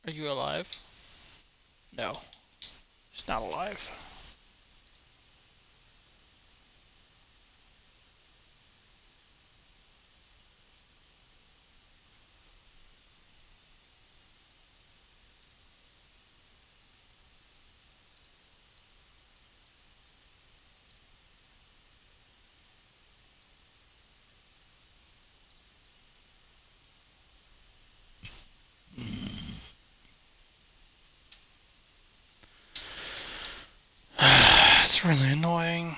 Are you alive? No, he's not alive. It's really annoying.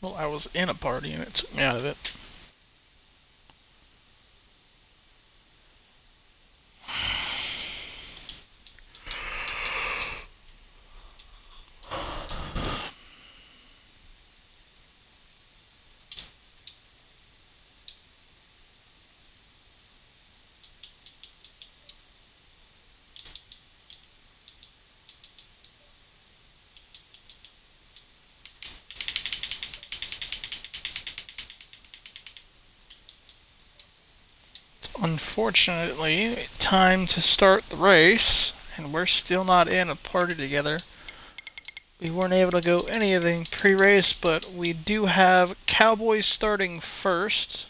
Well, I was in a party and it took me out of it. It's unfortunately time to start the race, and we're still not in a party together. We weren't able to go anything pre-race, but we do have Cowboys starting first.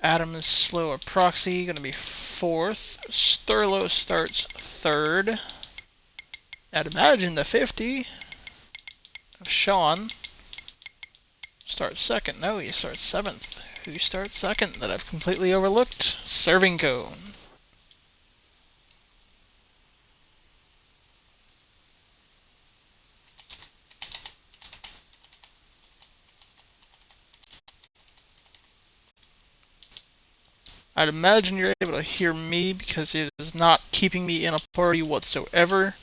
Adam is slow at proxy, going to be fourth. Sterlo starts third. I'd imagine the 50 of Sean starts second. No, he starts seventh. Who starts second that I've completely overlooked? Serving Cone. I'd imagine you're able to hear me because it is not keeping me in a party whatsoever.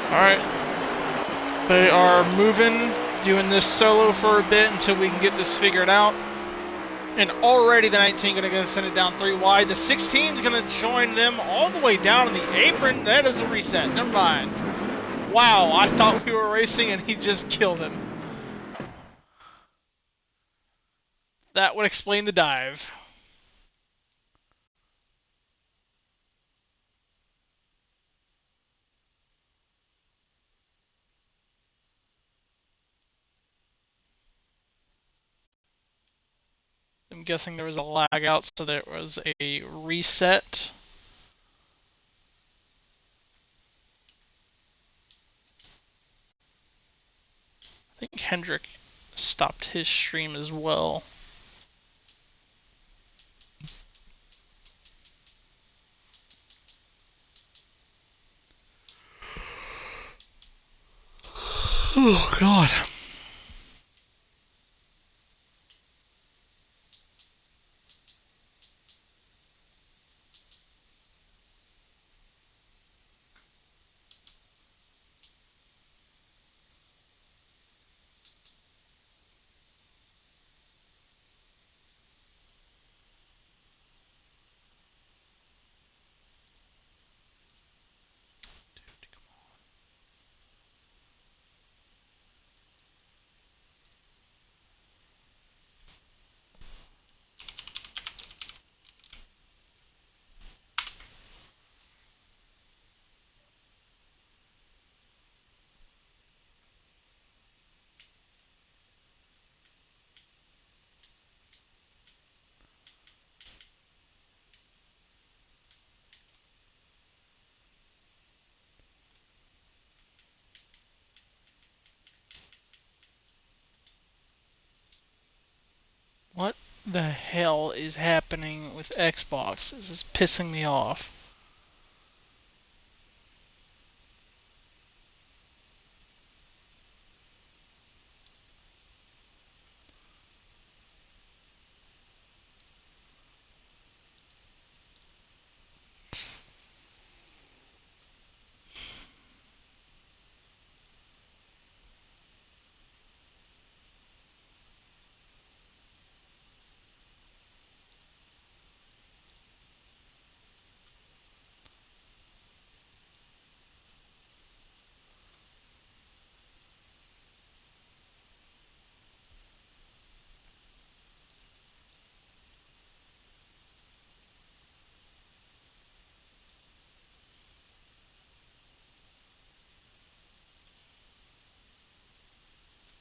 Alright. They are moving, doing this solo for a bit until we can get this figured out. And already the 19 going to go send it down 3 wide. The 16 is going to join them all the way down in the apron. That is a reset. Never mind. Wow, I thought we were racing and he just killed him. That would explain the dive. I'm guessing there was a lag out, so there was a reset. I think Hendrick stopped his stream as well. Oh, God. What the hell is happening with Xbox? This is pissing me off.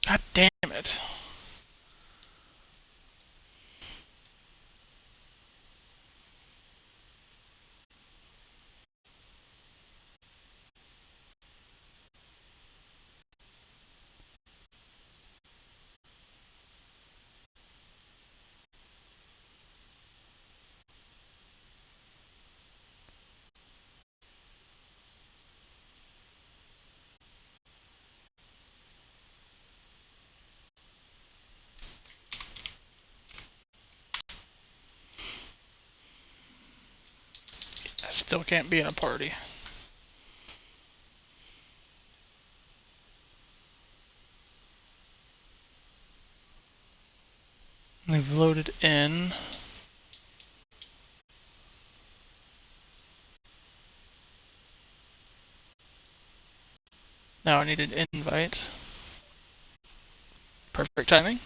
God damn it. I still can't be in a party. They've loaded in. Now I need an invite. Perfect timing.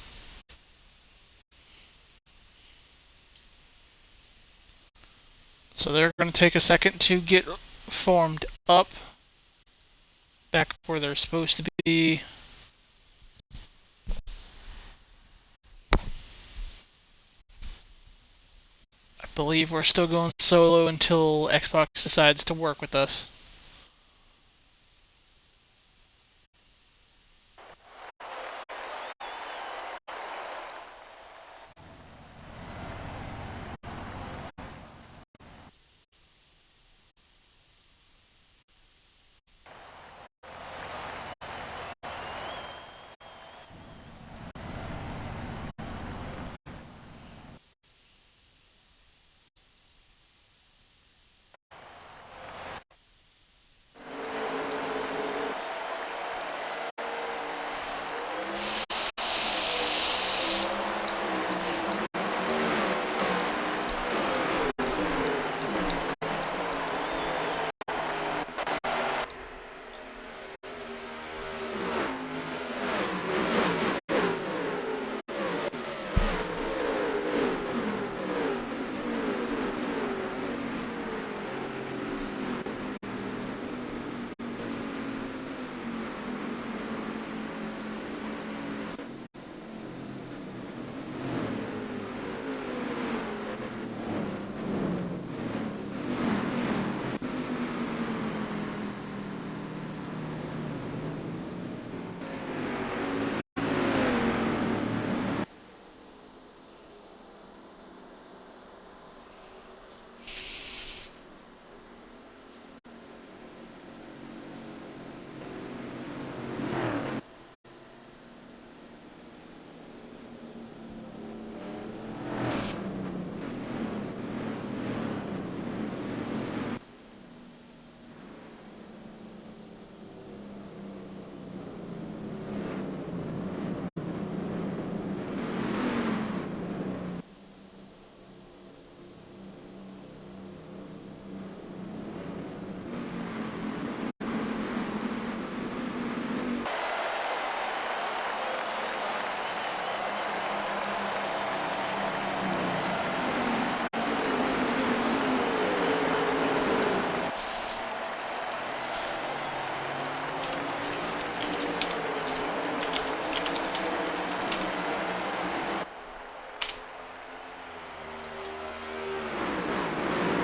So they're going to take a second to get formed up. Back where they're supposed to be. I believe we're still going solo until Xbox decides to work with us.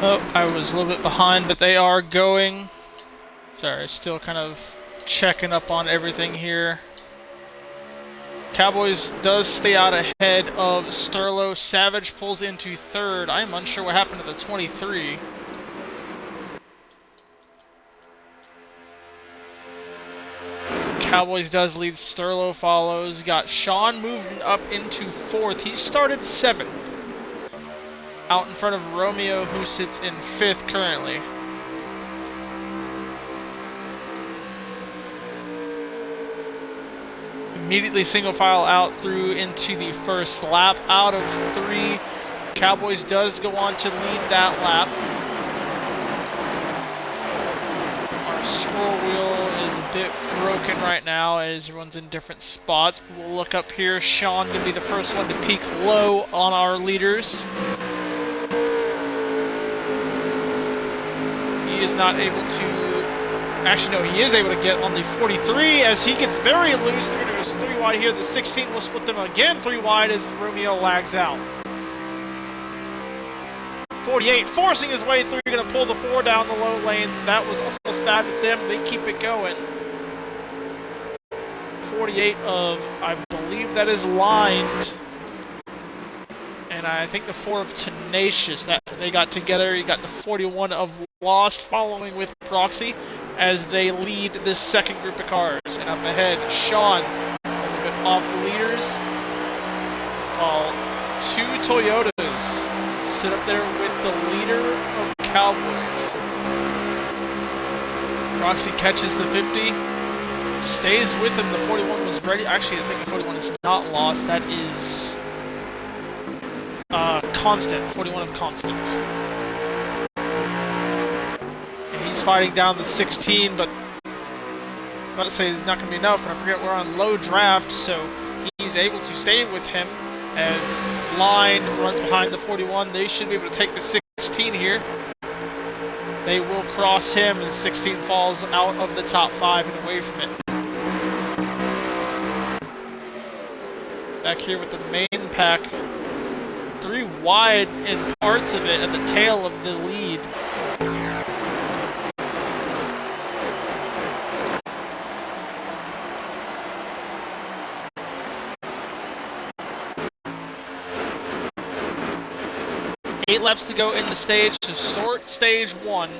Oh, I was a little bit behind, but they are going. Sorry, still kind of checking up on everything here. Cowboys does stay out ahead of Sterlo. Savage pulls into third. I am unsure what happened to the 23. Cowboys does lead. Sterlo follows. Got Sean moving up into fourth. He started seventh. Out in front of Romeo, who sits in fifth currently. Immediately single file out through into the first lap. Out of 3, Cowboys does go on to lead that lap. Our scroll wheel is a bit broken right now as everyone's in different spots. We'll look up here. Sean going to be the first one to peak low on our leaders. He is not able to... Actually, no, he is able to get on the 43 as he gets very loose. They're going to go 3 wide here. The 16 will split them again 3 wide as Romeo lags out. 48 forcing his way through. Going to pull the 4 down the low lane. That was almost bad with them. They keep it going. 48 of, I believe that is lined. And I think the 4 of Tenacious that they got together. You got the 41 of Lost following with Proxy as they lead this second group of cars. And up ahead, Sean a little bit off the leaders, while 2 Toyotas sit up there with the leader of Cowboys. Proxy catches the 50, stays with him. The 41 was ready. Actually, I think the 41 is not lost. That is Constant, 41 of Constant. He's fighting down the 16, but I'm about to say it's not going to be enough, and I forget we're on low draft, so he's able to stay with him as Blind runs behind the 41. They should be able to take the 16 here. They will cross him, and 16 falls out of the top 5 and away from it. Back here with the main pack, 3 wide in parts of it at the tail of the lead. Eight laps to go in the stage to sort stage 1.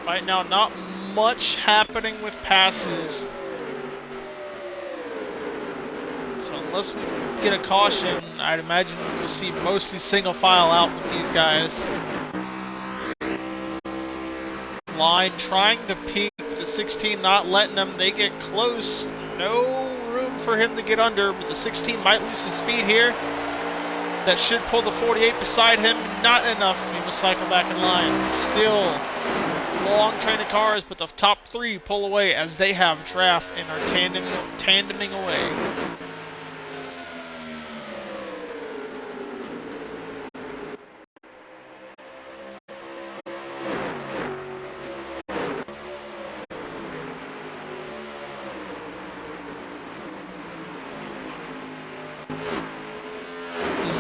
Right now, not much happening with passes. So unless we get a caution, I'd imagine we'll see mostly single file out with these guys. Line trying to peak, the 16 not letting them. They get close. No room for him to get under, but the 16 might lose some speed here. That should pull the 48 beside him. Not enough. He will cycle back in line. Still long train of cars, but the top 3 pull away as they have draft and are tandeming away.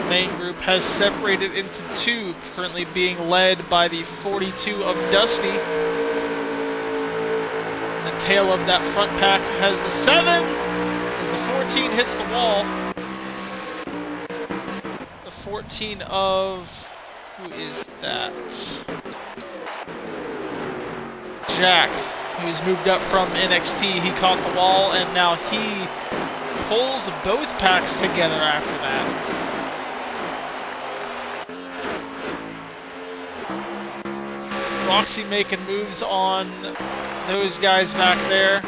Main group has separated into 2, currently being led by the 42 of Dusty. The tail of that front pack has the 7 as the 14 hits the wall. The 14 of, who is that? Jack, who's moved up from NXT. He caught the wall and now he pulls both packs together after that. Roxy making moves on those guys back there.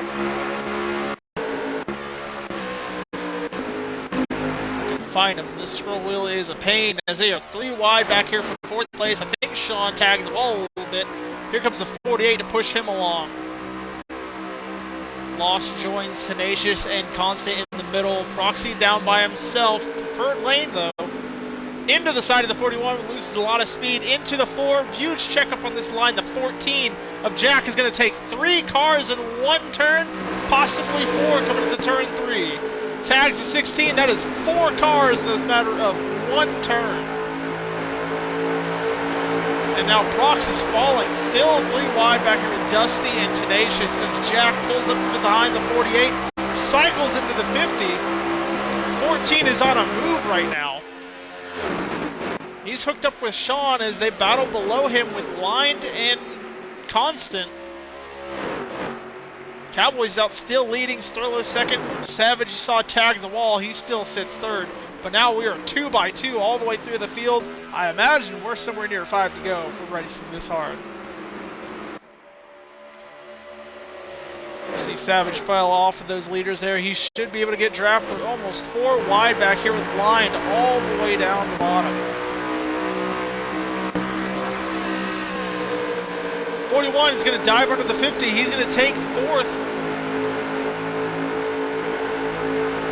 Can find them. This scroll wheel is a pain as they are 3 wide back here for 4th place. I think Sean tagged the wall a little bit. Here comes the 48 to push him along. Lost joins Tenacious and Constant in the middle. Proxy down by himself. Preferred lane though into the side of the 41, loses a lot of speed, into the 4, huge checkup on this line. The 14 of Jack is going to take 3 cars in one turn, possibly 4 coming into turn 3. Tags the 16, that is 4 cars in a matter of 1 turn. And now Prox is falling, still 3 wide back here with Dusty and Tenacious as Jack pulls up behind the 48, cycles into the 50. 14 is on a move right now. He's hooked up with Sean as they battle below him with Blind and Constant. Cowboys out still leading, Sterlo second. Savage saw tag the wall, he still sits third. But now we are 2 by 2 all the way through the field. I imagine we're somewhere near 5 to go if we're racing this hard. See Savage file off of those leaders there. He should be able to get drafted almost 4 wide back here with Blind all the way down the bottom. 41 is going to dive under the 50. He's going to take 4th.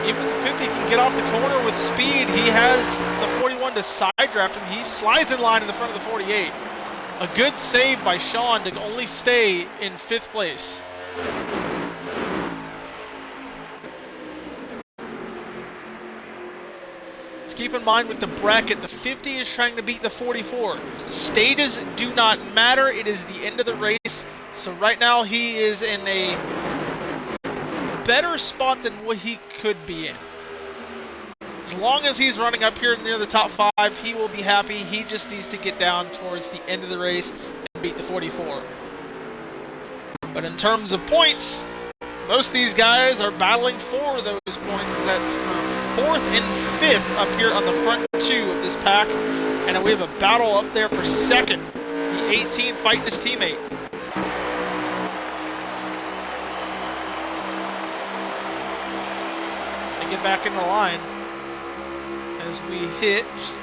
Even if the 50 can get off the corner with speed, he has the 41 to side draft him. He slides in line in the front of the 48. A good save by Sean to only stay in 5th place. Keep in mind with the bracket, the 50 is trying to beat the 44. Stages do not matter. It is the end of the race. So right now he is in a better spot than what he could be in. As long as he's running up here near the top 5, he will be happy. He just needs to get down towards the end of the race and beat the 44. But in terms of points, most of these guys are battling for those points, as that's for 4th and 5th up here on the front 2 of this pack. And we have a battle up there for 2nd. The 18 fighting his teammate. They get back in the line as we hit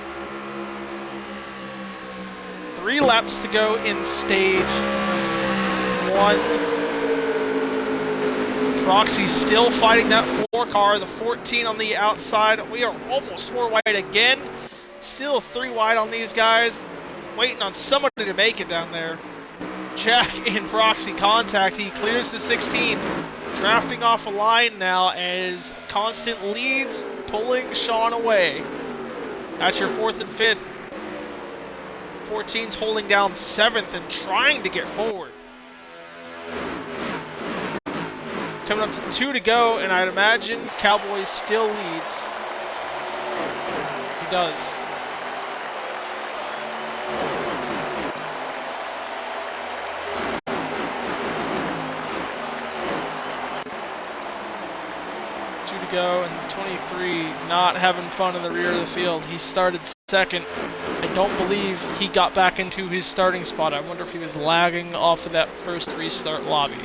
3 laps to go in stage 1. Proxy's still fighting that 4 car, the 14 on the outside. We are almost 4 wide again. Still 3 wide on these guys. Waiting on somebody to make it down there. Jack and Proxy contact. He clears the 16. Drafting off a line now as Constant leads, pulling Sean away. That's your 4th and 5th. 14's holding down 7th and trying to get forward. Coming up to 2 to go, and I'd imagine Cowboys still leads. He does. Two to go, and 23 not having fun in the rear of the field. He started 2nd. I don't believe he got back into his starting spot. I wonder if he was lagging off of that first restart lobby.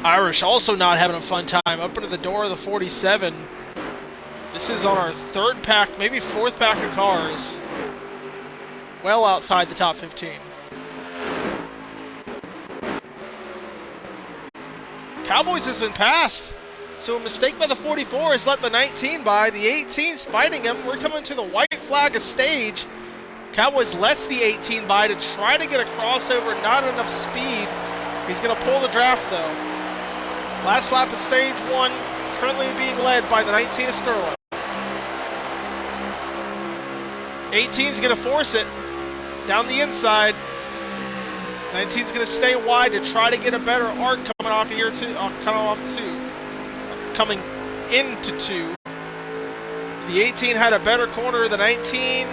Irish also not having a fun time. Up into the door of the 47. This is on our 3rd pack, maybe 4th pack of cars. Well outside the top 15. Cowboys has been passed. So a mistake by the 44 has let the 19 by. The 18's fighting him. We're coming to the white flag of stage. Cowboys lets the 18 by to try to get a crossover. Not enough speed. He's going to pull the draft though. Last lap of stage 1, currently being led by the 19 of Sterling. 18's going to force it down the inside. 19's going to stay wide to try to get a better arc coming off here too. Coming into 2. The 18 had a better corner. The 19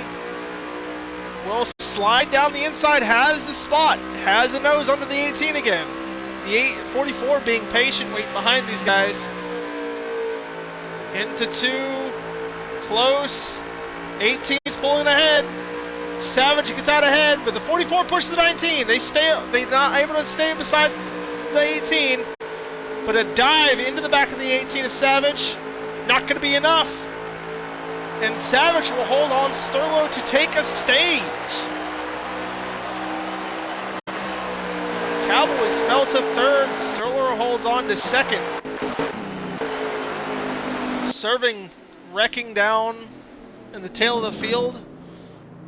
will slide down the inside, has the spot, has the nose under the 18 again. The 44 being patient, waiting behind these guys. Into 2, close. 18's pulling ahead. Savage gets out ahead, but the 44 pushes the 19. They're not able to stay beside the 18. But a dive into the back of the 18 is Savage. Not going to be enough. And Savage will hold on Sterlo to take a stage. Cowboys fell to 3rd. Sterlo holds on to 2nd. Serving, wrecking down in the tail of the field,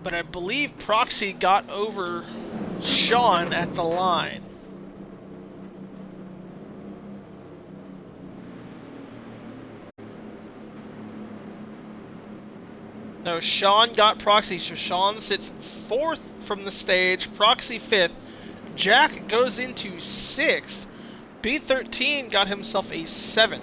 but I believe Proxy got over Sean at the line. No, Sean got Proxy, so Sean sits 4th from the stage, Proxy 5th. Jack goes into 6th. B13 got himself a 7th.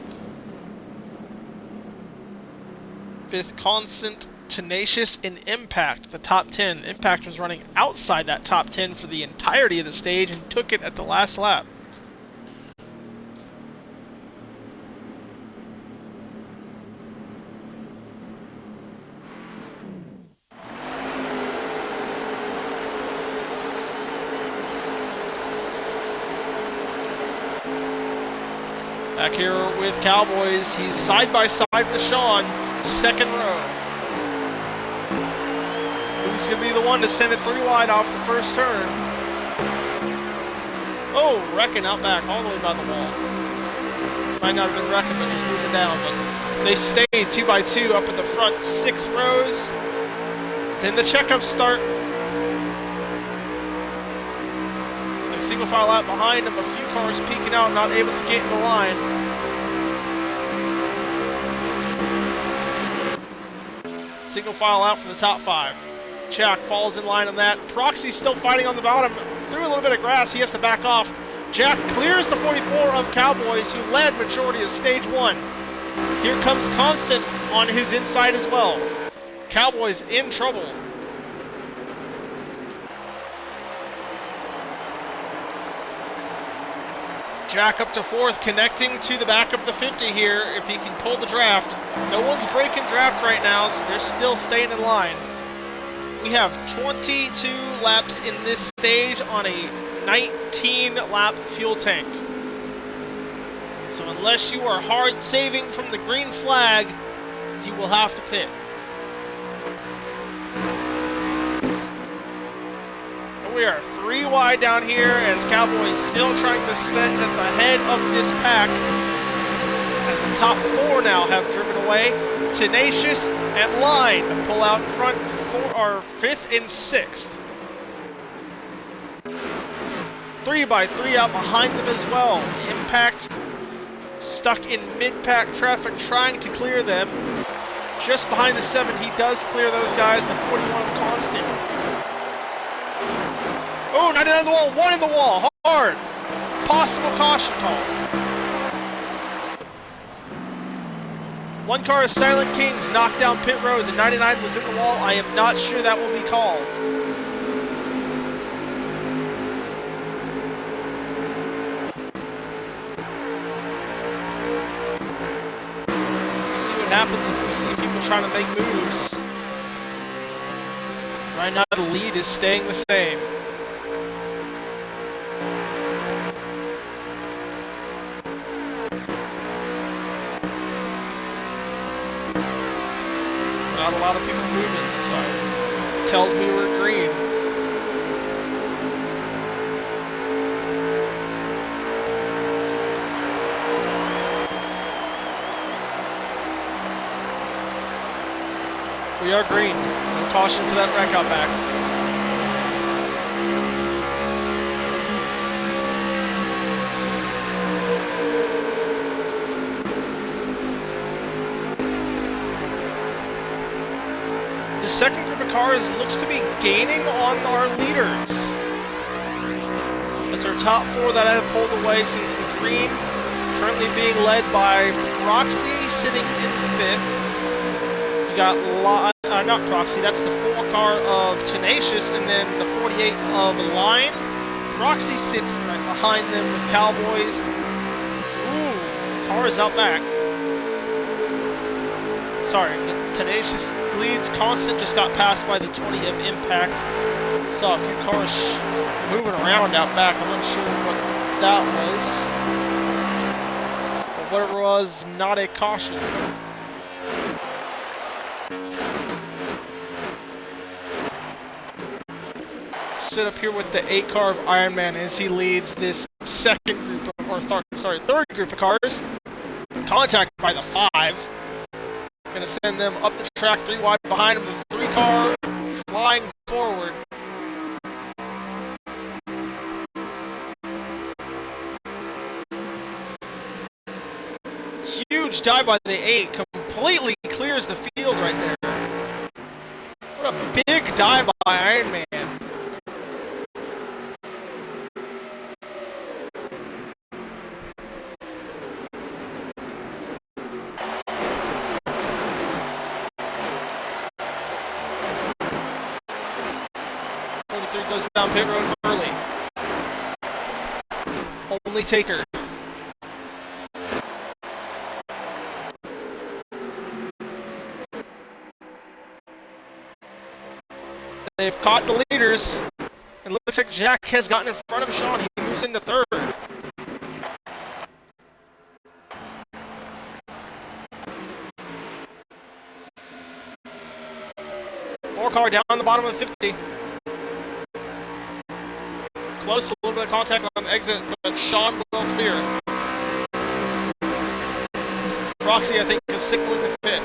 5th, Constant, Tenacious, and Impact, the top 10. Impact was running outside that top 10 for the entirety of the stage and took it at the last lap. Back here with Cowboys, he's side by side with Sean, 2nd row. Who's going to be the one to send it 3 wide off the first turn? Oh, wrecking out back, all the way by the wall. Might not have been wrecking, but just moving down. But they stayed 2 by 2 up at the front 6 rows. Then the checkups start. Single file out behind him, a few cars peeking out, not able to get in the line. Single file out for the top 5. Jack falls in line on that. Proxy still fighting on the bottom. Through a little bit of grass, he has to back off. Jack clears the 44 of Cowboys, who led majority of stage 1. Here comes Constant on his inside as well. Cowboys in trouble. Jack up to 4th, connecting to the back of the 50 here if he can pull the draft. No one's breaking draft right now, so they're still staying in line. We have 22 laps in this stage on a 19-lap fuel tank. So unless you are hard saving from the green flag, you will have to pit. We are 3 wide down here as Cowboys still trying to sit at the head of this pack. As the top 4 now have driven away. Tenacious and Line pull out in front for our 5th and 6th. 3 by 3 out behind them as well. Impact stuck in mid-pack traffic trying to clear them. Just behind the 7, he does clear those guys. The 41 of Constant. Oh, 99 in the wall, 1 in the wall, hard. Possible caution call. 1 car is Silent Kings, knocked down pit road. The 99 was in the wall. I am not sure that will be called. Let's see what happens if we see people trying to make moves. Right now the lead is staying the same. Not a lot of people moving, so it tells me we're green. We are green. No caution for that wreck out back. The second group of cars looks to be gaining on our leaders. That's our top 4 that have pulled away since the green, currently being led by Proxy sitting in 5th. You got not Proxy, that's the 4 car of Tenacious, and then the 48 of Line. Proxy sits right behind them with Cowboys. Ooh, car is out back. Sorry, the Tenacious leads. Constant just got passed by the 20 of Impact. Saw a few cars moving around out back. I'm not sure what that was. But whatever it was, not a caution. Sit up here with the 8 car of Iron Man as he leads this second group of, third group of cars. Contacted by the 5. Going to send them up the track 3 wide behind him. The 3 car flying forward. Huge dive by the 8. Completely clears the field right there. What a big dive by Iron Man. Goes down pit road early. Only Taker. They've caught the leaders. It looks like Jack has gotten in front of Sean. He moves into third. Four car down the bottom of the 50. Close, a little bit of contact on exit, but Sean will clear. Roxy, I think, is signaling the pit.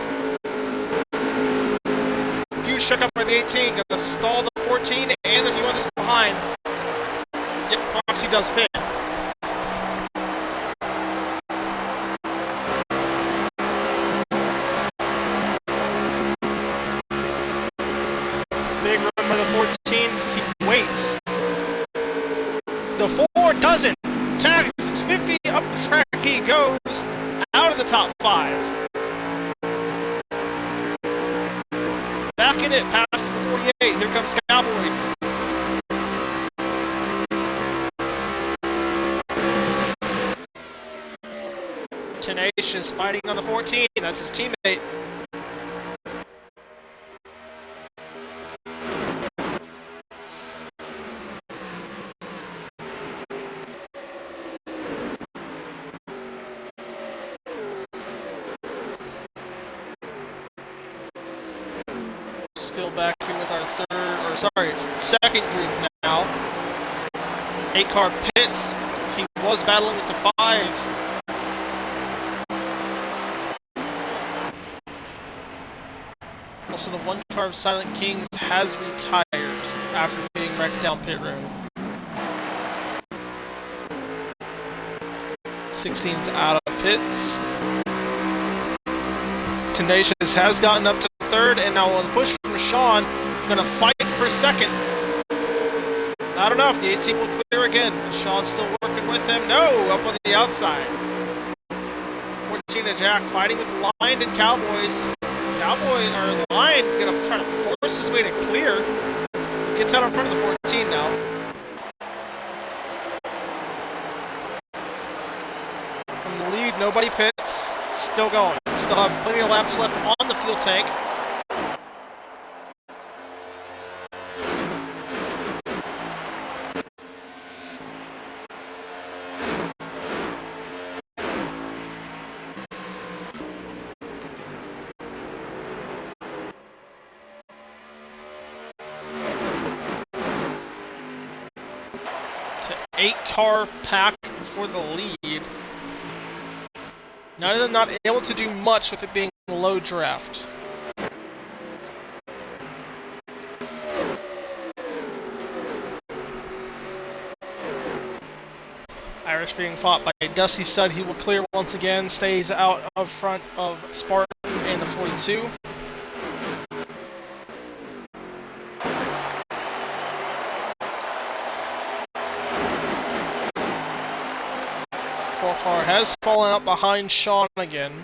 Huge shook up by the 18, gonna stall the 14 and a few others behind. Yep, Proxy does pit. Big run by the 14, he waits. The 4 doesn't. Tags 50 up the track. He goes out of the top 5. Back in it, passes the 48. Here comes Cowboys. Tenacious fighting on the 14. That's his teammate. Still back here with our second group now. 8 car pits. He was battling with the 5. Also, the 1 car of Silent Kings has retired after being wrecked down pit road. 16's out of pits. Tenacious has gotten up to 3rd, and now with a push from Sean, gonna fight for 2nd. Not enough, the 18 will clear again. Sean's still working with him. No, up on the outside. 14 and Jack fighting with Lion and Cowboys. Lion gonna try to force his way to clear. Gets out in front of the 14 now. From the lead, nobody pits. Still going. Still have plenty of laps left on the fuel tank. To 8 car pack for the lead. None of them not able to do much with it being low draft. Irish being fought by Dusty Stud. He will clear once again. Stays out of front of Spartan and the 42. Car has fallen out behind Sean again.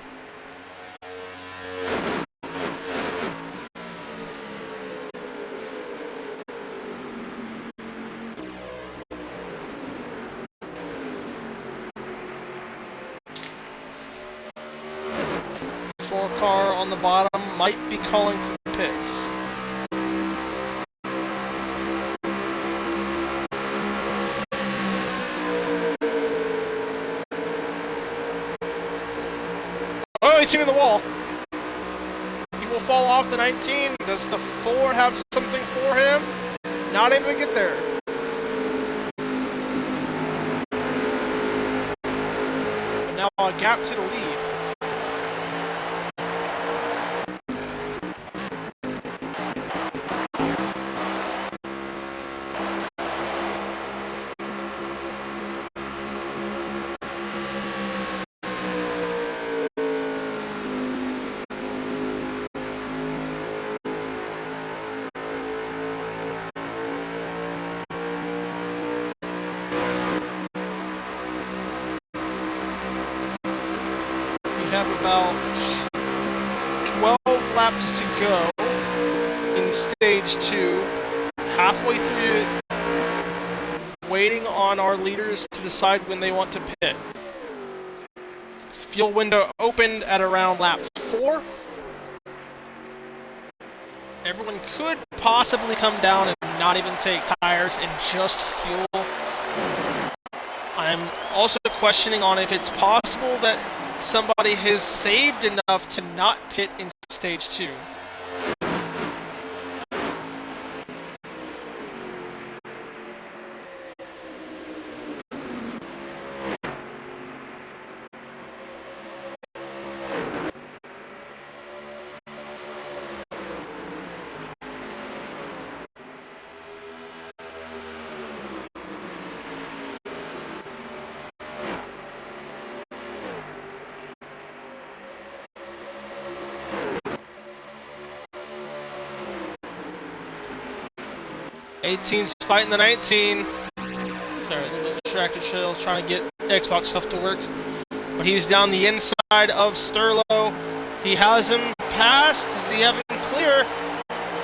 Four car on the bottom might be calling for pits. To the wall. He will fall off the 19. Does the 4 have something for him? Not able to get there. But now a gap to the lead. have about 12 laps to go in stage 2. Halfway through it, waiting on our leaders to decide when they want to pit. Fuel window opened at around lap 4. Everyone could possibly come down and not even take tires and just fuel. I'm also questioning on if it's possible that somebody has saved enough to not pit in stage 2. '18's fighting the 19. Sorry, a little bit distracted, trying to get Xbox stuff to work. But he's down the inside of Sterlo. He has him passed. Does he have him clear?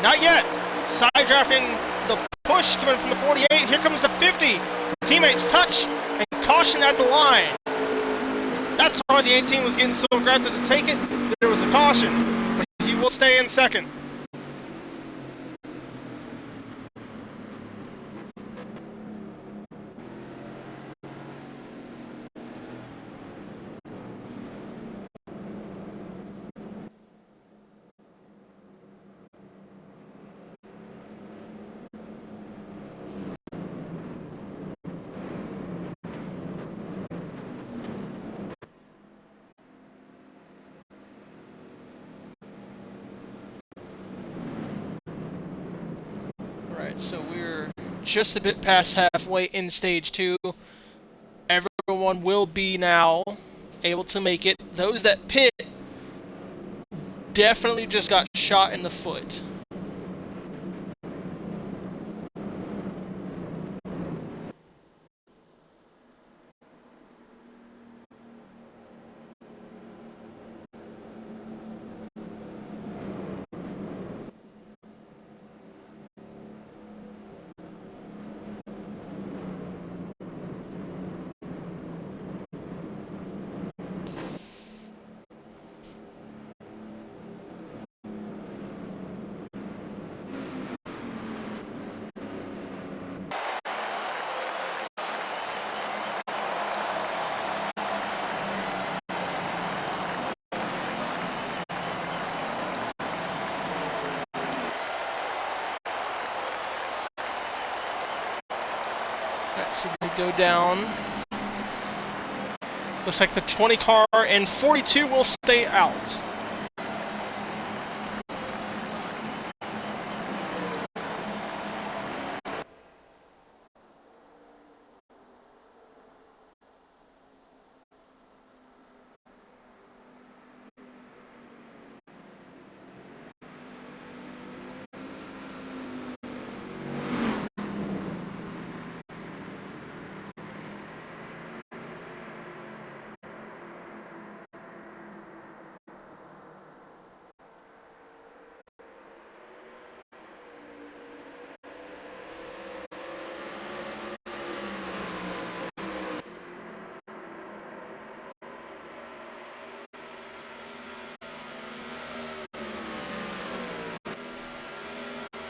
Not yet. Side drafting the push coming from the 48. Here comes the 50. Teammates touch and caution at the line. That's why the 18 was getting so aggressive to take it. There was a caution, but he will stay in second. So we're just a bit past halfway in stage 2. Everyone will be now able to make it. Those that pit definitely just got shot in the foot. So they go down. Looks like the 20 car and 42 will stay out.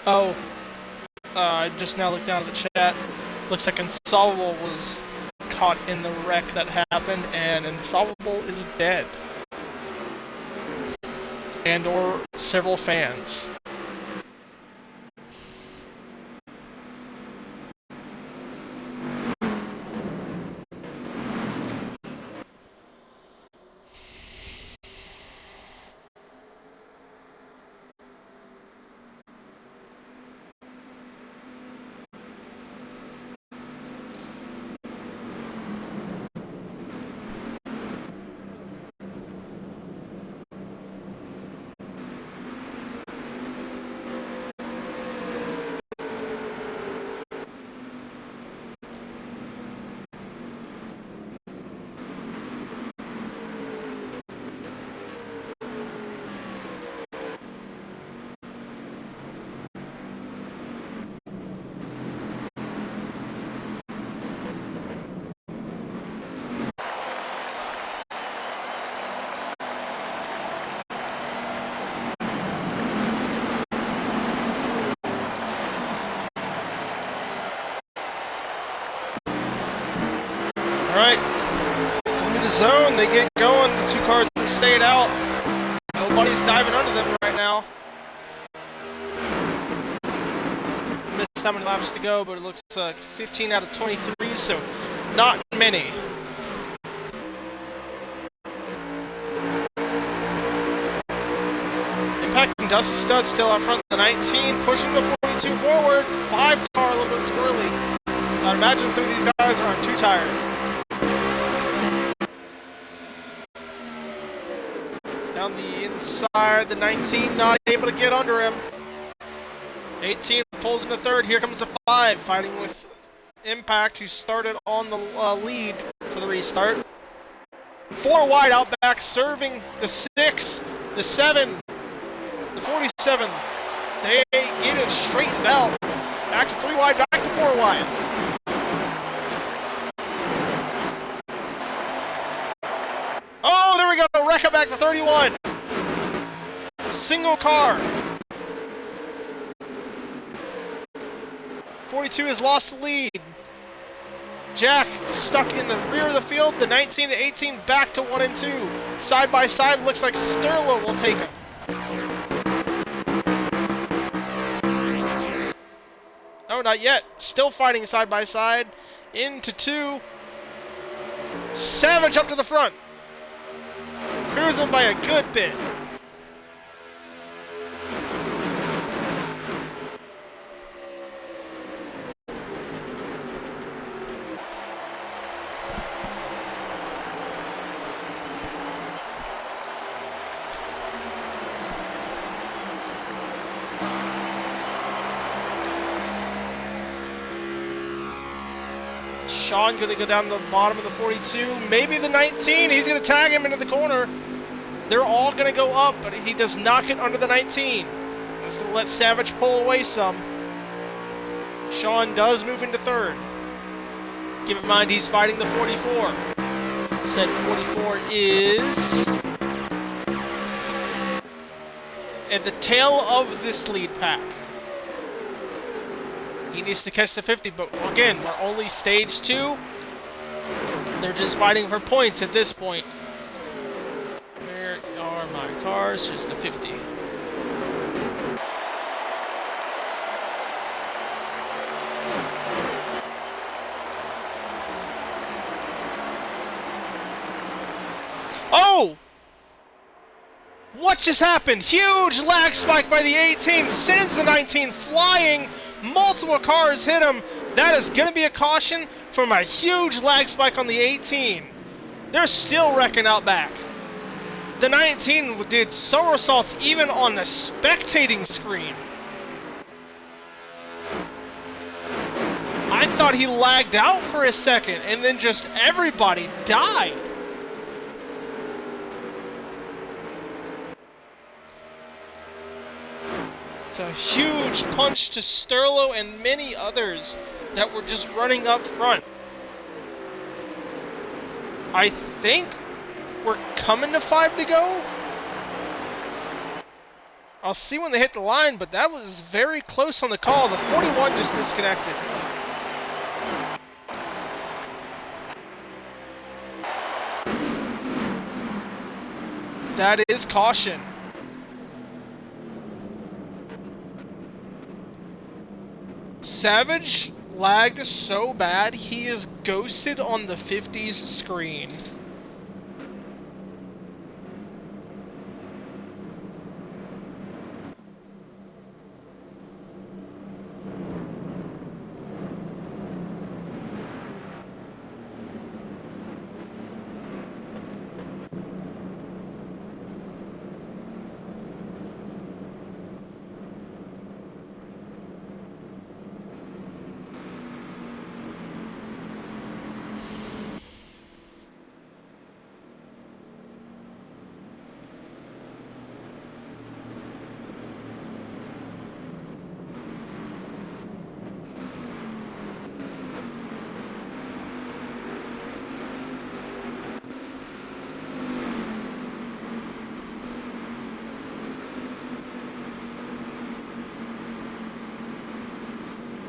Oh, I just now looked down at the chat. Looks like Insolvable was caught in the wreck that happened, and Insolvable is dead. And or several fans. Alright, through the zone, they get going, the two cars that stayed out. Nobody's diving under them right now. Missed how many laps to go, but it looks like 15 out of 23, so not many. Impact and Dusty Stud still out front, the 19, pushing the 42 forward. 5 car a little bit squirrely. I'd imagine some of these guys are on too tired. Down the inside, the 19 not able to get under him. 18 pulls into third. Here comes the 5, fighting with Impact, who started on the lead for the restart. 4 wide out back, serving the 6, the 7, the 47. They get it straightened out. Back to 3 wide, back to 4 wide. Oh, there we go. Wreck back to 31. Single car. 42 has lost the lead. Jack stuck in the rear of the field. The 19, the 18 back to 1 and 2. Side by side, looks like Sterlo will take him. Oh, not yet. Still fighting side by side. Into 2. Savage up to the front. Cruising by a good bit. Sean going to go down the bottom of the 42. Maybe the 19. He's going to tag him into the corner. They're all going to go up, but he does not get under the 19. He's going to let Savage pull away some. Sean does move into third. Keep in mind he's fighting the 44. Said 44 is at the tail of this lead pack. He needs to catch the 50, but again, we're only stage 2. They're just fighting for points at this point. Where are my cars? Here's the 50. Oh! What just happened? Huge lag spike by the 18, sends the 19 flying. Multiple cars hit him. That is going to be a caution from a huge lag spike on the 18. They're still wrecking out back. The 19 did somersaults even on the spectating screen. I thought he lagged out for a second, and then just everybody died. It's a huge punch to Sterlo and many others that were just running up front. I think we're coming to 5 to go. I'll see when they hit the line, but that was very close on the call. The 41 just disconnected. That is caution. Savage lagged so bad, he is ghosted on the 50s screen.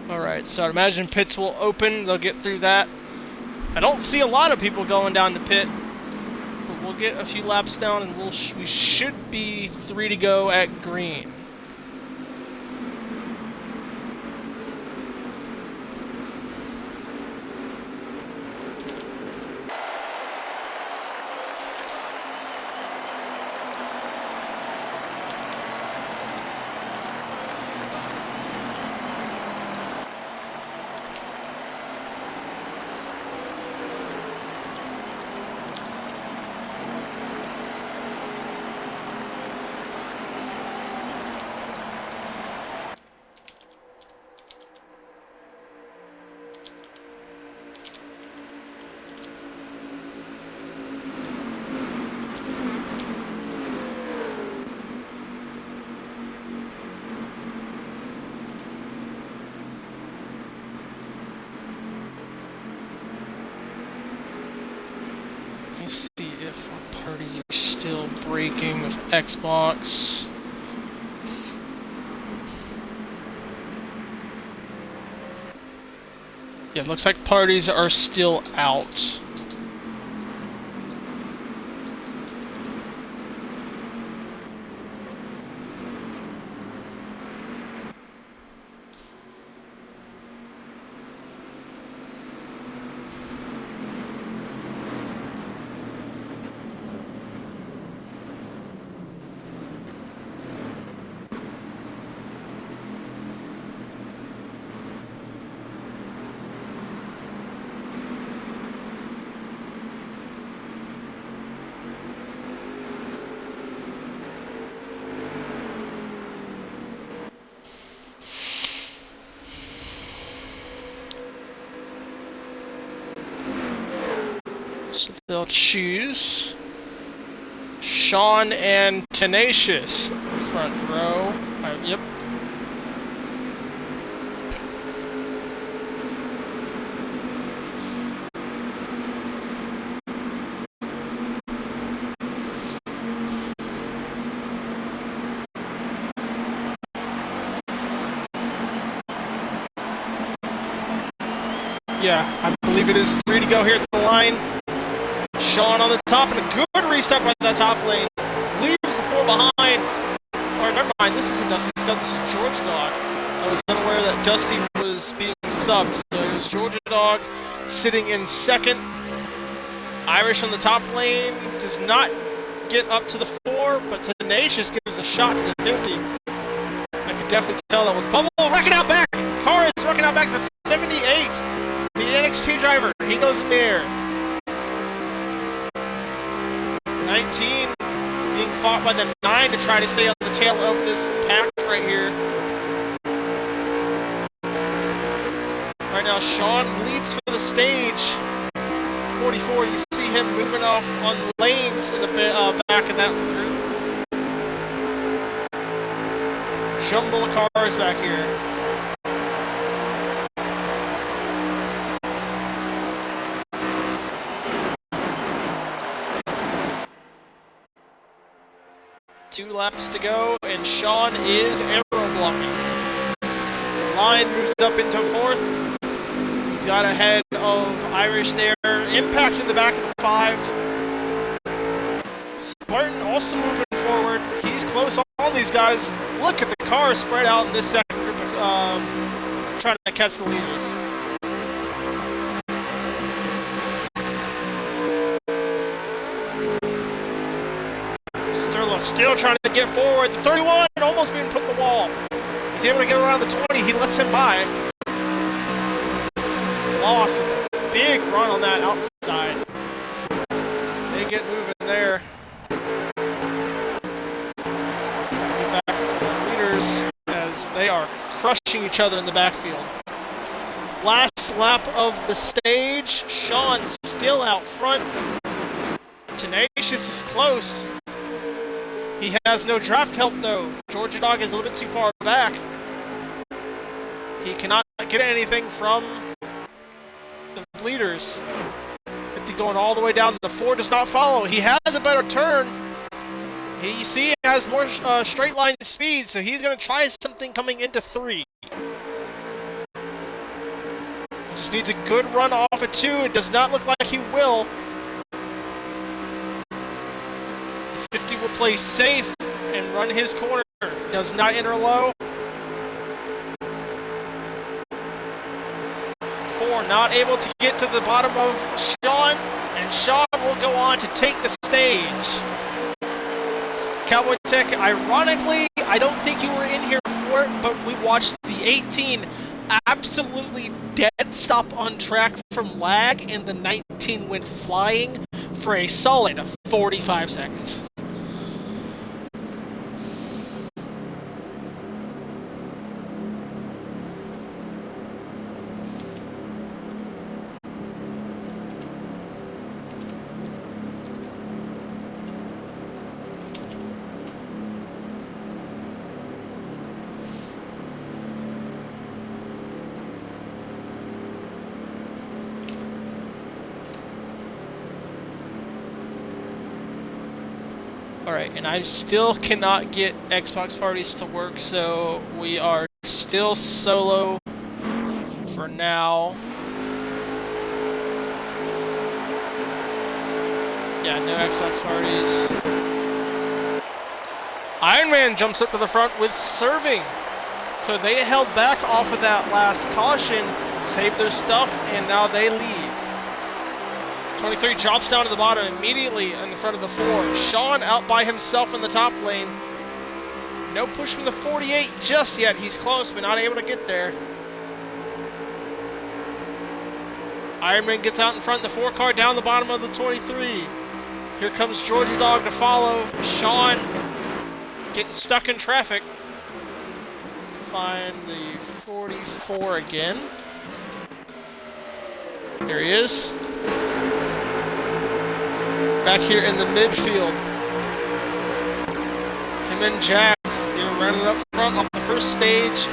Alright, so I imagine pits will open, they'll get through that. I don't see a lot of people going down to pit, but we'll get a few laps down and we should be 3 to go at green. Let's see if our parties are still breaking with Xbox. Yeah, it looks like parties are still out. So they'll choose Sean and Tenacious, front row. Yep. Yeah, I believe it is 3 to go here at the line. Sean on the top, and a good restart by the top lane. Leaves the 4 behind. Or never mind, this isn't Dusty Stud, this is Georgia Dog. I was unaware that Dusty was being subbed, so it was Georgia Dog sitting in second. Irish on the top lane does not get up to the 4, but Tenacious gives a shot to the 50. I could definitely tell that was Bubble wrecking out back. Car is wrecking out back to 78. The NXT driver, he goes in there. 19 being fought by the 9 to try to stay on the tail of this pack right here. Right now, Sean leads for the stage. 44, you see him moving off on lanes in the back of that group. Jumble of cars back here. Two laps to go, and Sean is arrow blocking. The line moves up into 4th. He's got ahead of Irish there. Impact in the back of the 5. Spartan also moving forward. He's close on these guys. Look at the cars spread out in this second group of trying to catch the leaders. Still trying to get forward. The 31 almost being put in the wall. He's able to get around the 20. He lets him by. Lost with a big run on that outside. They get moving there. Trying to get back to the leaders as they are crushing each other in the backfield. Last lap of the stage. Sean still out front. Tenacious is close. He has no draft help though. Georgia Dog is a little bit too far back. He cannot get anything from the leaders. 50 going all the way down. The 4 does not follow. He has a better turn. He has more straight line speed, so he's going to try something coming into 3. Just Just needs a good run off of 2. It does not look like he will. The 50 will play safe and run his corner. Does not enter low. 4 not able to get to the bottom of Sean, and Sean will go on to take the stage. Cowboy Tech, ironically, I don't think you were in here for it, but we watched the 18 absolutely dead stop on track from lag, and the 19 went flying for a solid 45 seconds. Alright, and I still cannot get Xbox parties to work, so we are still solo for now. Yeah, no Xbox parties. Iron Man jumps up to the front with serving. So they held back off of that last caution, saved their stuff, and now they lead. 23 drops down to the bottom immediately in the front of the 4. Sean out by himself in the top lane. No push from the 48 just yet. He's close, but not able to get there. Ironman gets out in front. The 4 car down the bottom of the 23. Here comes Georgia Dog to follow. Sean getting stuck in traffic. Find the 44 again. There he is. Back here in the midfield. Him and Jack, they were running up front off the first stage.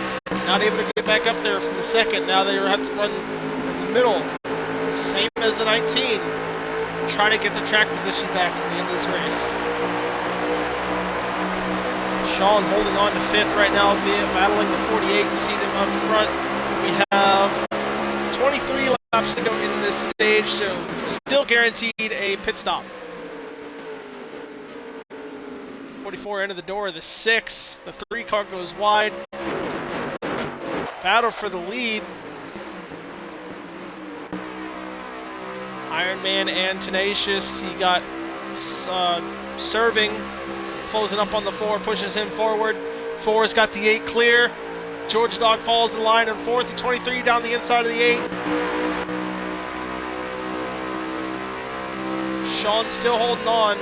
Not able to get back up there from the second. Now they have to run in the middle. Same as the 19. Trying to get the track position back at the end of this race. Sean holding on to 5th right now, battling the 48. You see them up front. We have 23 laps to go in this stage, so still guaranteed a pit stop. 44 into the door, the 6. The 3 car goes wide. Battle for the lead. Iron Man and Tenacious, he got serving, closing up on the 4, pushes him forward. 4's got the 8 clear. George Dog falls in line in 4th, the 23 down the inside of the 8. Sean's still holding on.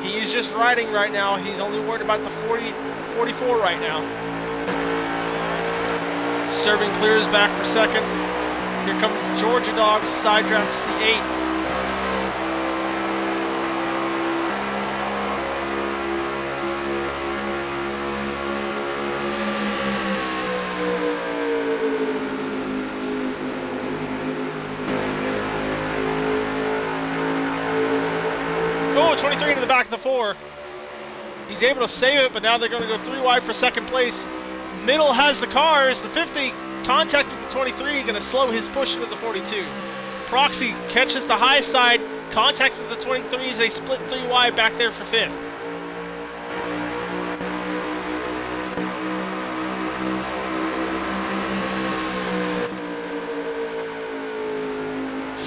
He is just riding right now. He's only worried about the 44 right now. Serving clears back for 2nd. Here comes Georgia Dog, side drafts the 8. Oh, 23 into the back of the 4. He's able to save it, but now they're going to go 3 wide for 2nd place. Middle has the cars. The 50 contacted the 23, going to slow his push into the 42. Proxy catches the high side, contacted the 23s. They split 3 wide back there for 5th.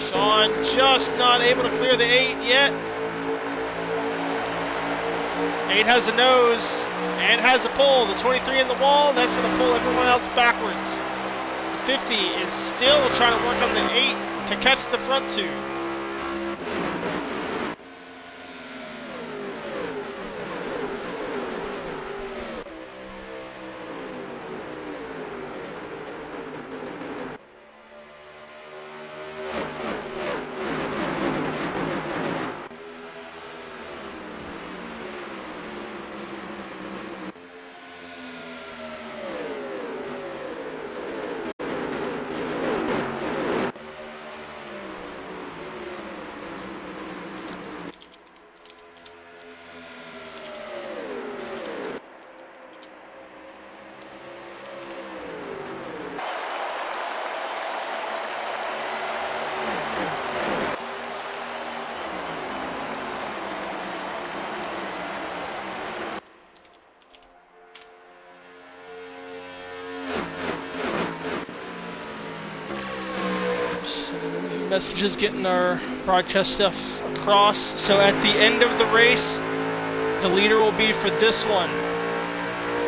Sean just not able to clear the 8 yet. 8 has a nose and has a pull. The 23 in the wall, that's going to pull everyone else backwards. The 50 is still trying to work on the 8 to catch the front 2. messages getting our broadcast stuff across. So at the end of the race, the leader will be for this one.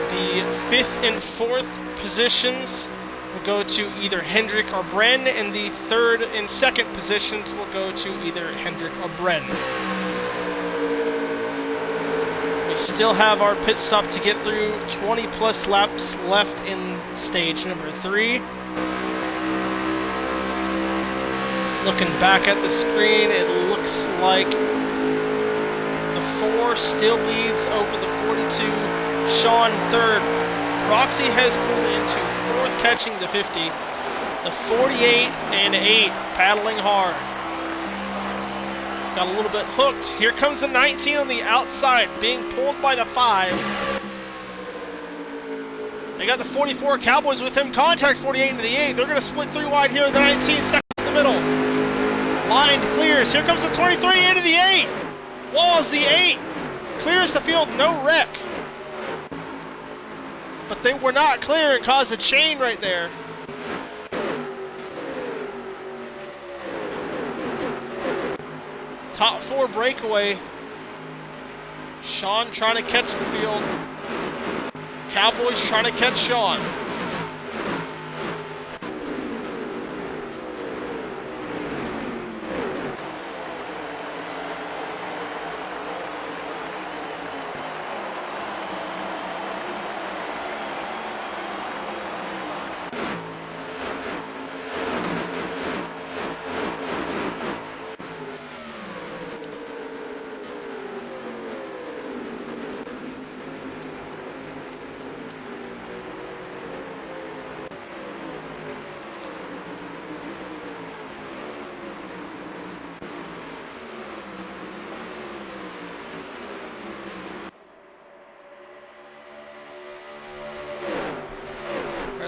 The 5th and 4th positions will go to either Hendrick or Bren, and the 3rd and 2nd positions will go to either Hendrick or Bren. We still have our pit stop to get through, 20 plus laps left in stage number 3. Looking back at the screen, it looks like the 4 still leads over the 42. Sean 3rd. Proxy has pulled into 4th, catching the 50. The 48 and 8 paddling hard. Got a little bit hooked. Here comes the 19 on the outside, being pulled by the 5. They got the 44 Cowboys with him. Contact 48 into the 8. They're going to split 3 wide here. The 19 stuck in the middle. Line clears. Here comes the 23 into the 8. Walls the 8. Clears the field. No wreck. But they were not clear and caused a chain right there. Top 4 breakaway. Sean trying to catch the field. Cowboys trying to catch Sean.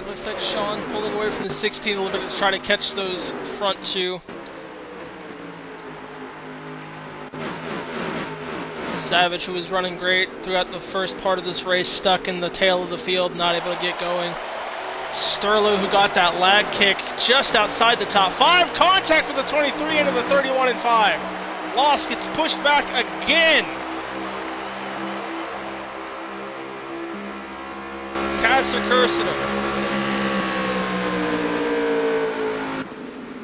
Looks like Sean pulling away from the 16 a little bit to try to catch those front 2. Savage, who was running great throughout the first part of this race, stuck in the tail of the field, not able to get going. Sterlo, who got that lag kick just outside the top 5. Contact with the 23 into the 31 and 5. Loss gets pushed back again. Castor Cursiter.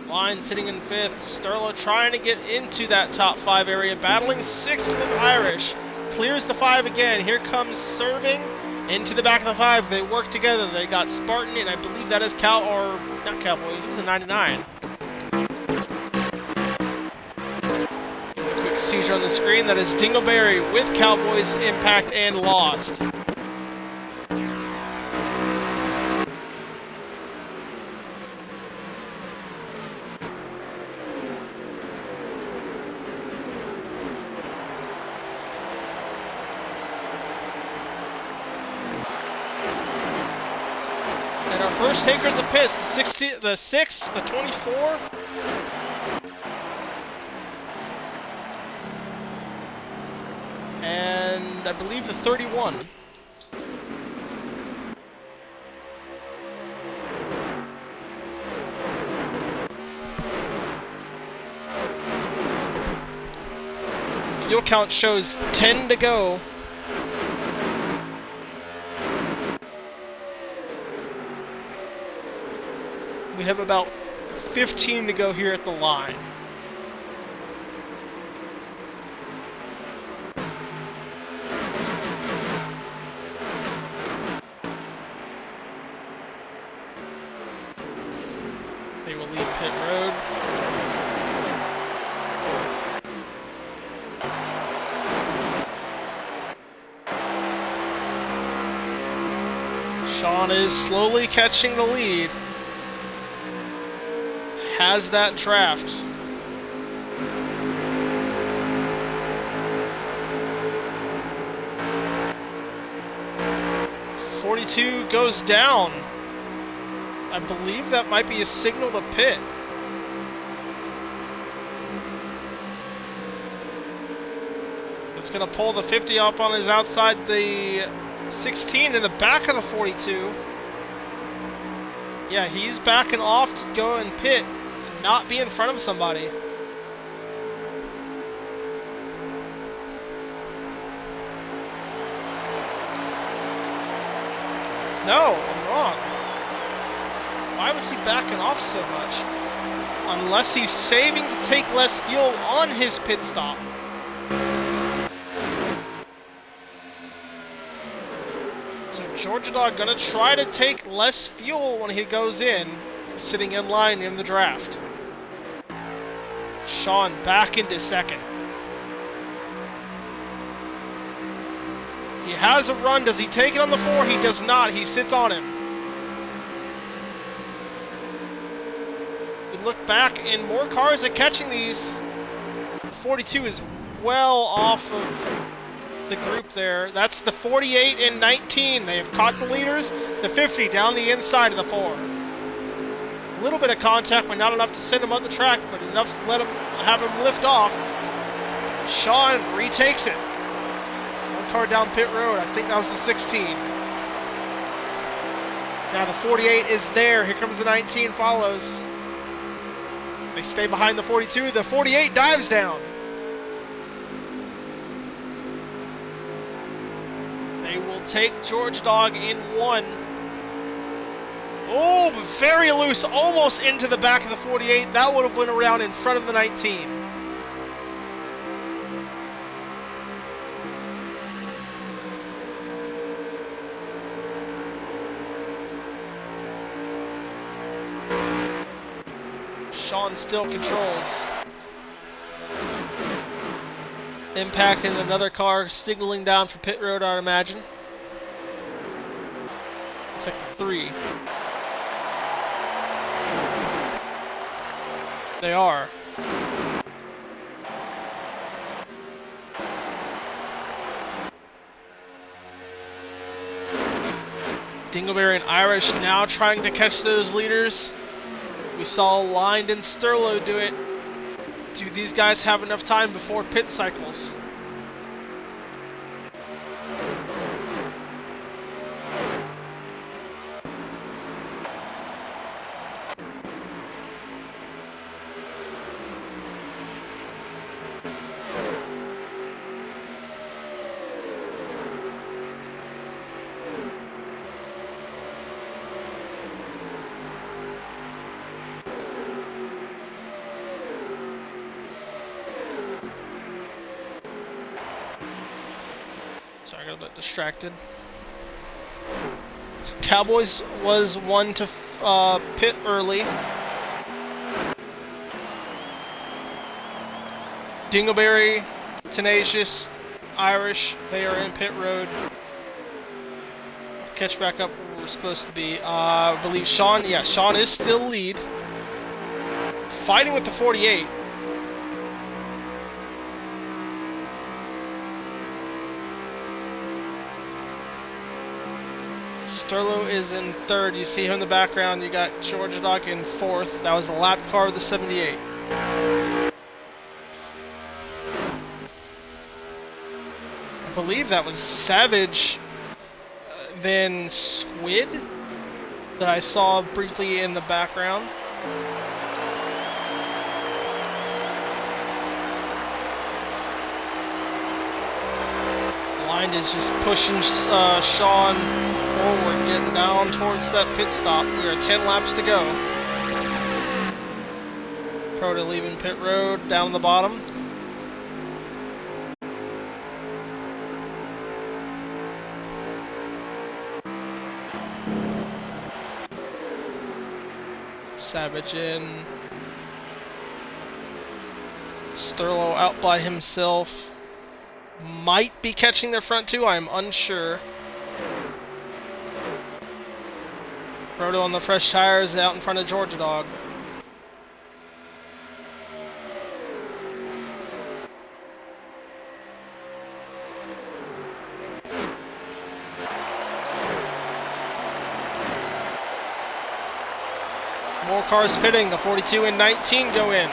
Line sitting in 5th. Sterlo trying to get into that top 5 area, battling 6th with Irish. Clears the 5 again. Here comes Serving into the back of the 5. They work together. They got Spartan, and I believe that is not Cowboy. He was a 99. Quick seizure on the screen. That is Dingleberry with Cowboys impact and lost. First takers of pits, the 6, the 24. And I believe the 31. Fuel count shows 10 to go. We have about 15 to go here at the line. They will leave pit road. Sean is slowly catching the lead. Has that draft. .42 goes down. I believe that might be a signal to pit. It's going to pull the 50 up on his outside the 16 in the back of the 42. Yeah, he's backing off to go and pit. not be in front of somebody. No, I'm wrong. Why was he backing off so much? Unless he's saving to take less fuel on his pit stop. So Georgia Dog gonna try to take less fuel when he goes in, sitting in line in the draft. Sean back into second. He has a run. Does he take it on the 4? He does not. He sits on him. We look back, and more cars are catching these. The 42 is well off of the group there. That's the 48 and 19. They have caught the leaders. The 50 down the inside of the 4. A little bit of contact, but not enough to send him up the track, but enough to let him have him lift off. Sean retakes it. Car down pit road. I think that was the 16. Now the 48 is there. Here comes the 19, follows. They stay behind the 42. The 48 dives down. They will take George Dog in 1. Oh, but very loose, almost into the back of the 48. That would have went around in front of the 19. Sean still controls. Impacting another car, signaling down for pit road, I'd imagine. It's like the 3. They are. Dingleberry and Irish now trying to catch those leaders. We saw Lined and Sterlo do it. Do these guys have enough time before pit cycles? Sorry, I got a bit distracted. So Cowboys was one to pit early. Dingleberry, Tenacious, Irish, they are in pit road. Catch back up where we're supposed to be. I believe Sean, yeah, Sean is still lead. Fighting with the 48. Sterlo is in 3rd. You see him in the background. You got Georgia Dog in 4th. That was the lap car of the 78. I believe that was Savage, then Squid, that I saw briefly in the background. Line is just pushing Sean forward, getting down towards that pit stop. We are 10 laps to go. Proto leaving pit road, down the bottom. Savage in. Sterlo out by himself. Might be catching their front two, I'm unsure. Proto on the fresh tires out in front of Georgia Dog. More cars pitting. The 42 and 19 go in.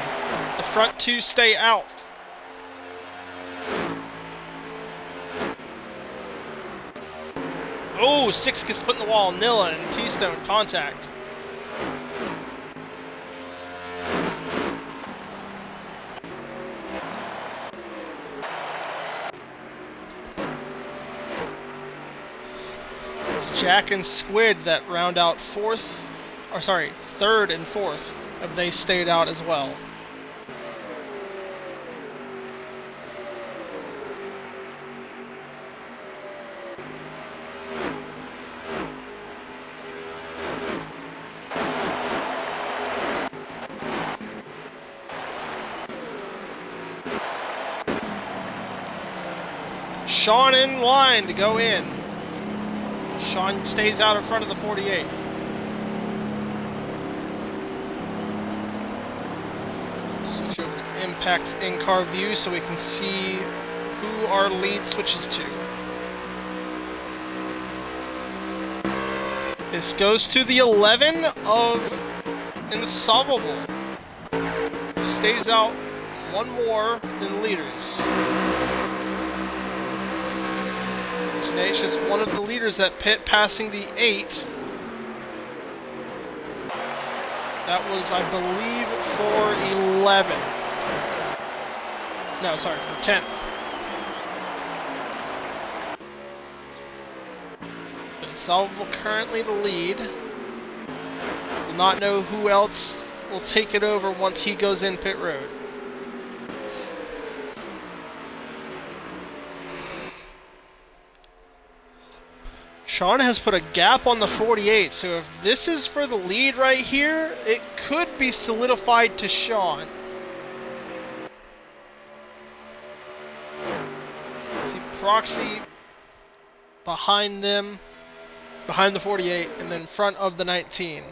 The front two stay out. Oh, 6 gets put in the wall. Nilla and T-Stone contact. It's Jack and Squid that round out third and fourth, if they stayed out as well. Sean in line to go in. Sean stays out in front of the 48. Switch over to Impact's in-car view so we can see who our lead switches to. This goes to the 11 of Insolvable. Stays out one more than leaders. Tenacious, one of the leaders at pit, passing the 8. That was, I believe, for 11th. No, sorry, for 10th. Insolvable currently the lead. Will not know who else will take it over once he goes in pit road. Sean has put a gap on the 48, so if this is for the lead right here, it could be solidified to Sean. See Proxy behind them, behind the 48, and then in front of the 19.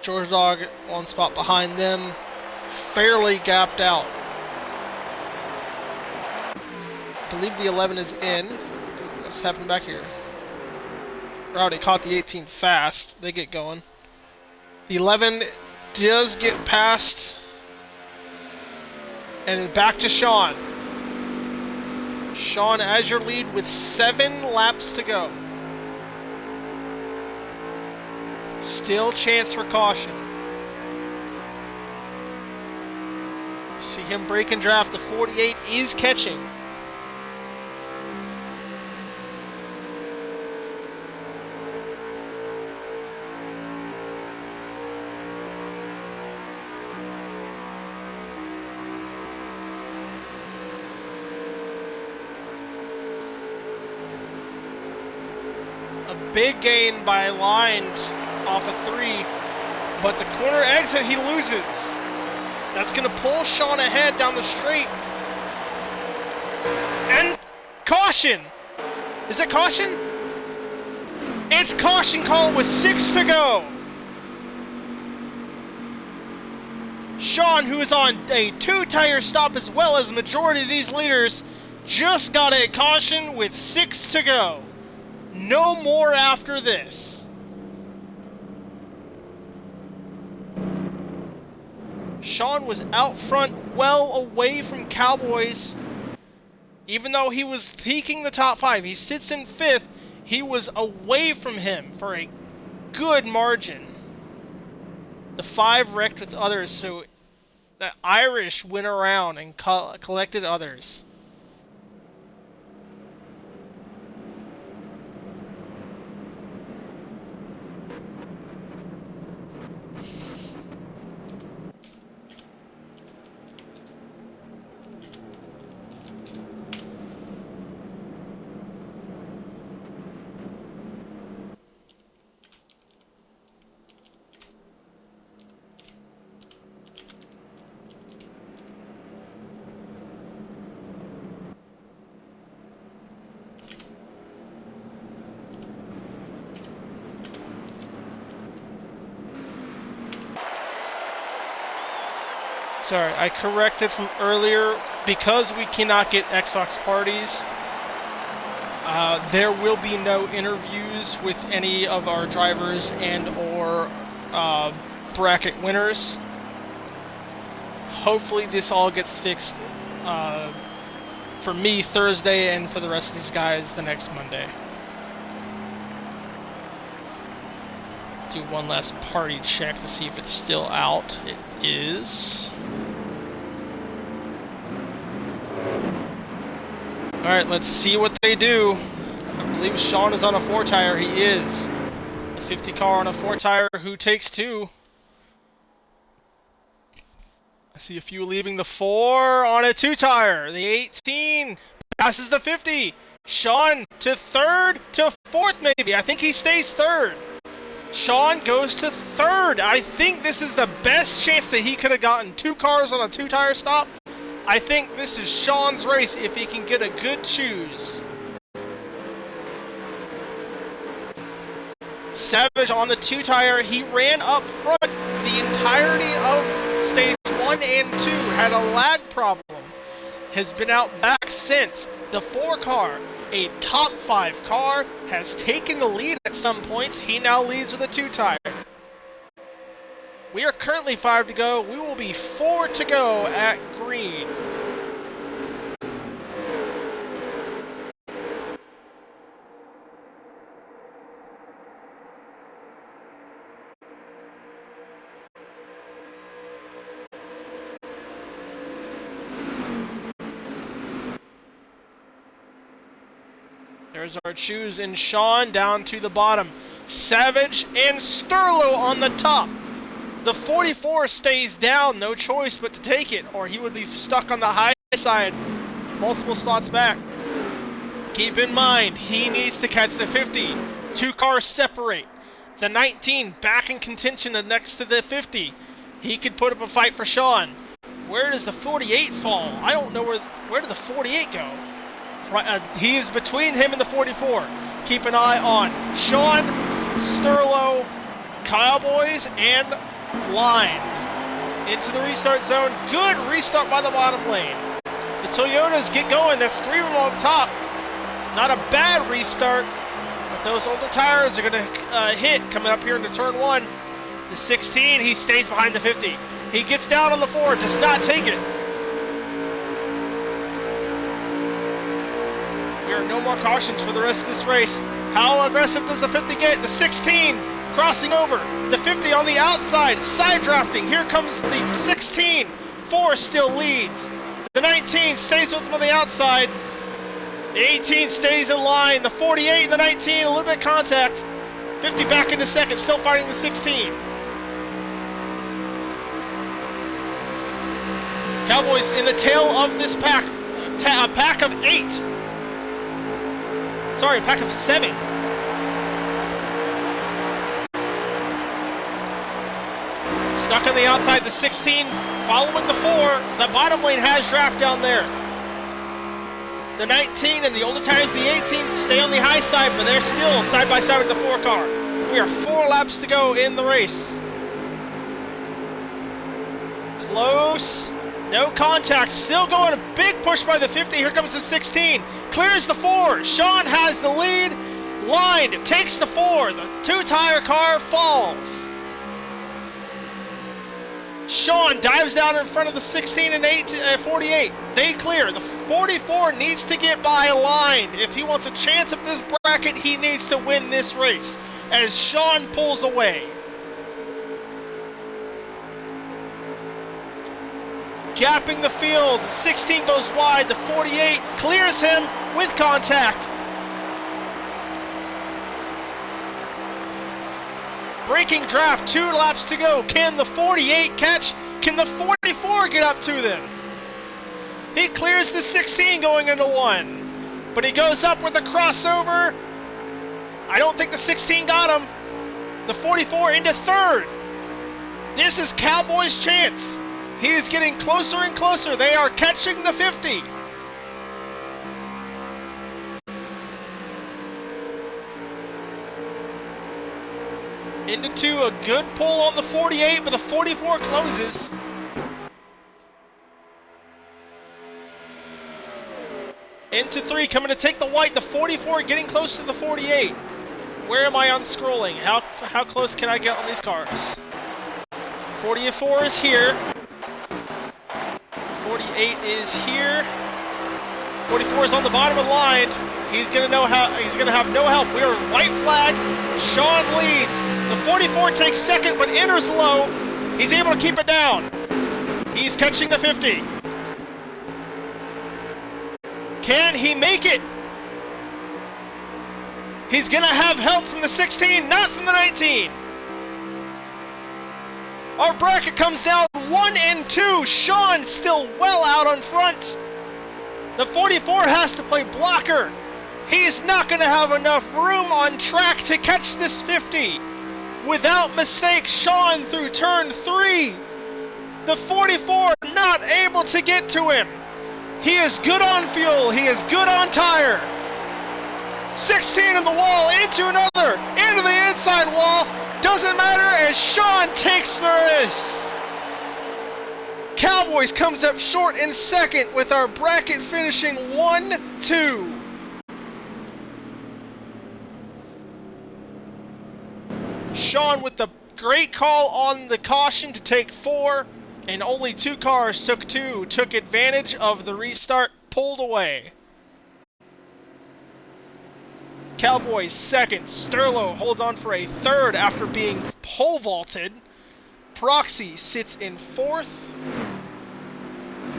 George Dog one spot behind them, fairly gapped out. I believe the 11 is in. What's happening back here? Rowdy caught the 18 fast. They get going. The 11 does get past. And back to Sean. Sean as your lead with 7 laps to go. Still chance for caution. See him break and draft. The 48 is catching. Big gain by Lined off of 3, but the corner exit he loses. That's going to pull Sean ahead down the straight. And caution! Is it caution? It's caution call with 6 to go. Sean, who is on a 2-tire stop as well as the majority of these leaders, just got a caution with 6 to go. No more after this. Sean was out front, well away from Cowboys. Even though he was peaking the top 5, he sits in 5th. He was away from him for a good margin. The 5 wrecked with others, so the Irish went around and collected others. Sorry, I corrected from earlier. Because we cannot get Xbox parties, there will be no interviews with any of our drivers and or bracket winners. Hopefully this all gets fixed for me Thursday and for the rest of these guys the next Monday. Do one last party check to see if it's still out. It is. Alright, let's see what they do. believe Sean is on a 4 tire. He is. A 50 car on a 4 tire who takes 2. I see a few leaving the 4 on a 2 tire. The 18 passes the 50. Sean to 3rd, to 4th maybe. I think he stays 3rd. Sean goes to 3rd. I think this is the best chance that he could have gotten 2 cars on a 2 tire stop. I think this is Sean's race if he can get a good choose. Savage on the 2 tire. He ran up front the entirety of stage 1 and 2. Had a lag problem. Has been out back since. The 4 car, a top 5 car, has taken the lead at some points. He now leads with a 2 tire. We are currently 5 to go. We will be 4 to go at green. There's our choose in Sean down to the bottom. Savage and Sterlo on the top. The 44 stays down, no choice but to take it, or he would be stuck on the high side, multiple slots back. Keep in mind, he needs to catch the 50. 2 cars separate. The 19 back in contention next to the 50. He could put up a fight for Sean. Where does the 48 fall? I don't know where did the 48 go? He is between him and the 44. Keep an eye on Sean, Sterlo, Cowboys, and Lined. Into the restart zone. Good restart by the bottom lane. The Toyotas get going. That's 3 of them on top. Not a bad restart, but those older tires are going to hit coming up here into turn 1. The 16, he stays behind the 50. He gets down on the 4, does not take it. There are no more cautions for the rest of this race. How aggressive does the 50 get? The 16 crossing over. The 50 on the outside, side drafting. Here comes the 16. 4 still leads. The 19 stays with them on the outside. The 18 stays in line. The 48 and the 19, a little bit of contact. 50 back into second, still fighting the 16. Cowboys in the tail of this pack. A pack of 8. Sorry, a pack of 7. Stuck on the outside, the 16 following the 4. The bottom lane has draft down there. The 19 and the older tires, the 18, stay on the high side, but they're still side by side with the 4 car. We are 4 laps to go in the race. Close. No contact, still going, a big push by the 50, here comes the 16, clears the 4, Sean has the lead, Lined, takes the 4, the 2 tire car falls. Sean dives down in front of the 16 and 48, they clear, the 44 needs to get by Lined. If he wants a chance of this bracket, he needs to win this race, as Sean pulls away. Gapping the field, the 16 goes wide, the 48 clears him with contact. Breaking draft, 2 laps to go. Can the 48 catch? Can the 44 get up to them? He clears the 16 going into 1, but he goes up with a crossover. I don't think the 16 got him. The 44 into 3rd. This is Cowboys' chance. He is getting closer and closer. They are catching the 50. Into 2, a good pull on the 48, but the 44 closes. Into 3, coming to take the white. The 44 getting close to the 48. Where am I on scrolling? How close can I get on these cars? 44 is here. 48 is here. 44 is on the bottom of the line. He's gonna have no help. We are white flag. Sean leads. The 44 takes second, but enters low. He's able to keep it down. He's catching the 50. Can he make it? He's going to have help from the 16, not from the 19. Our bracket comes down 1 and 2. Sean still well out on front. The 44 has to play blocker. He's not going to have enough room on track to catch this 50. Without mistake, Sean through turn 3. The 44 not able to get to him. He is good on fuel. He is good on tire. 16 in the wall, into another, into the inside wall. Doesn't matter as Sean takes the race. Cowboys comes up short in second with our bracket finishing 1-2. Sean with the great call on the caution to take 4, and only 2 cars took 2, took advantage of the restart, pulled away. Cowboys second. Sterlo holds on for a third after being pole vaulted. Proxy sits in 4th.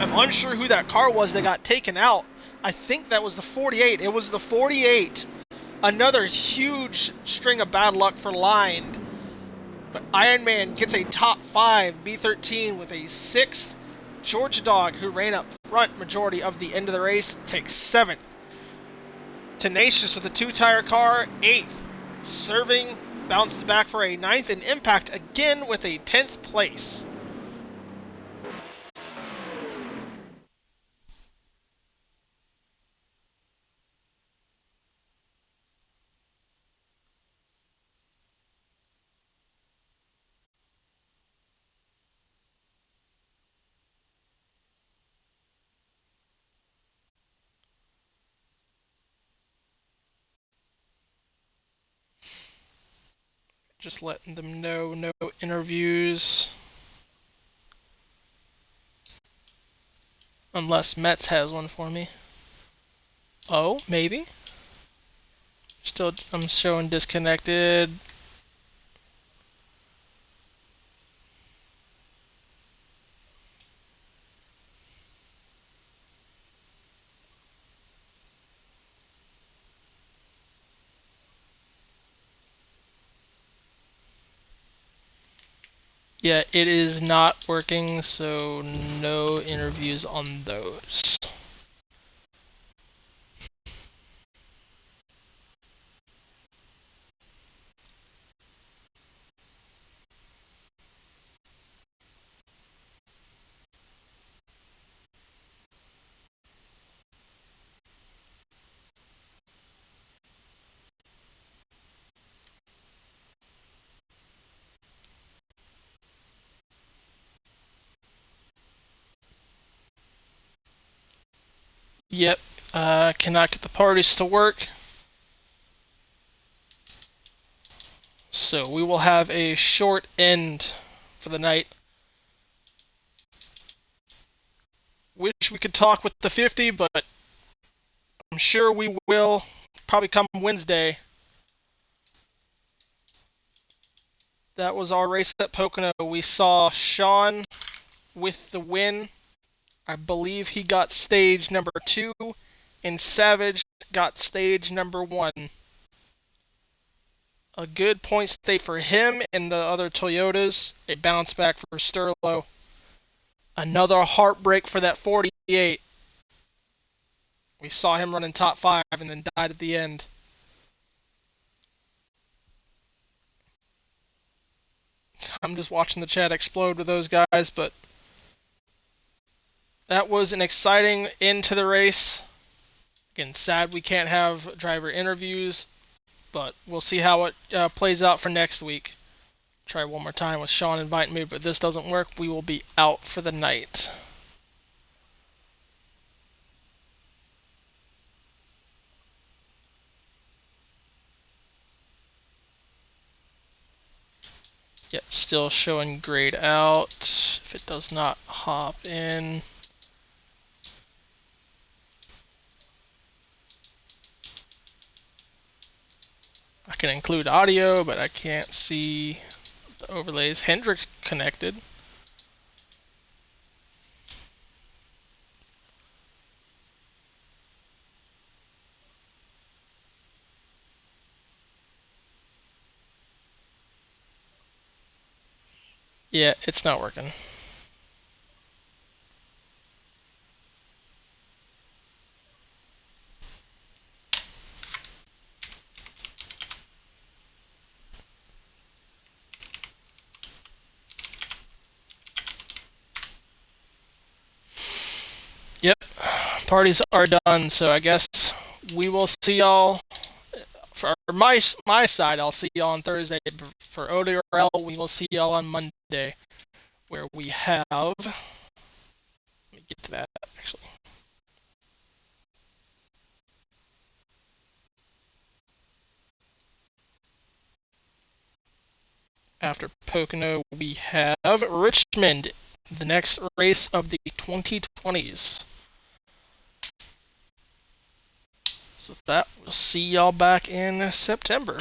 I'm unsure who that car was that got taken out. I think that was the 48. It was the 48. Another huge string of bad luck for Lined. But Iron Man gets a top 5. B13 with a 6th. Georgia Dog, who ran up front majority of the end of the race, takes 7th. Tenacious with a 2-tire car, 8th. Serving bounces back for a 9th, and Impact again with a 10th place. Just letting them know, no interviews. Unless Metz has one for me. Oh, maybe. Still, I'm showing disconnected. Yeah, it is not working, so no interviews on those. Yep, cannot get the parties to work. So we will have a short end for the night. Wish we could talk with the 50, but I'm sure we will. Probably come Wednesday. That was our race at Pocono. We saw Sean with the win. I believe he got stage number 2, and Savage got stage number 1. A good point state for him and the other Toyotas. A bounce back for Sterlo. Another heartbreak for that 48. We saw him running top 5 and then died at the end. I'm just watching the chat explode with those guys, but that was an exciting end to the race. Again, sad we can't have driver interviews, but we'll see how it plays out for next week. Try one more time with Sean inviting me, but if this doesn't work, we will be out for the night. Yeah, still showing grayed out. If it does not hop in. I can include audio, but I can't see the overlays. Hendrick's connected. Yeah, it's not working. Yep, parties are done, so I guess we will see y'all. For my side, I'll see y'all on Thursday. For ODRL, we will see y'all on Monday, where we have. Let me get to that actually. After Pocono, we have Richmond, the next race of the 2020s. So that we'll see y'all back in September.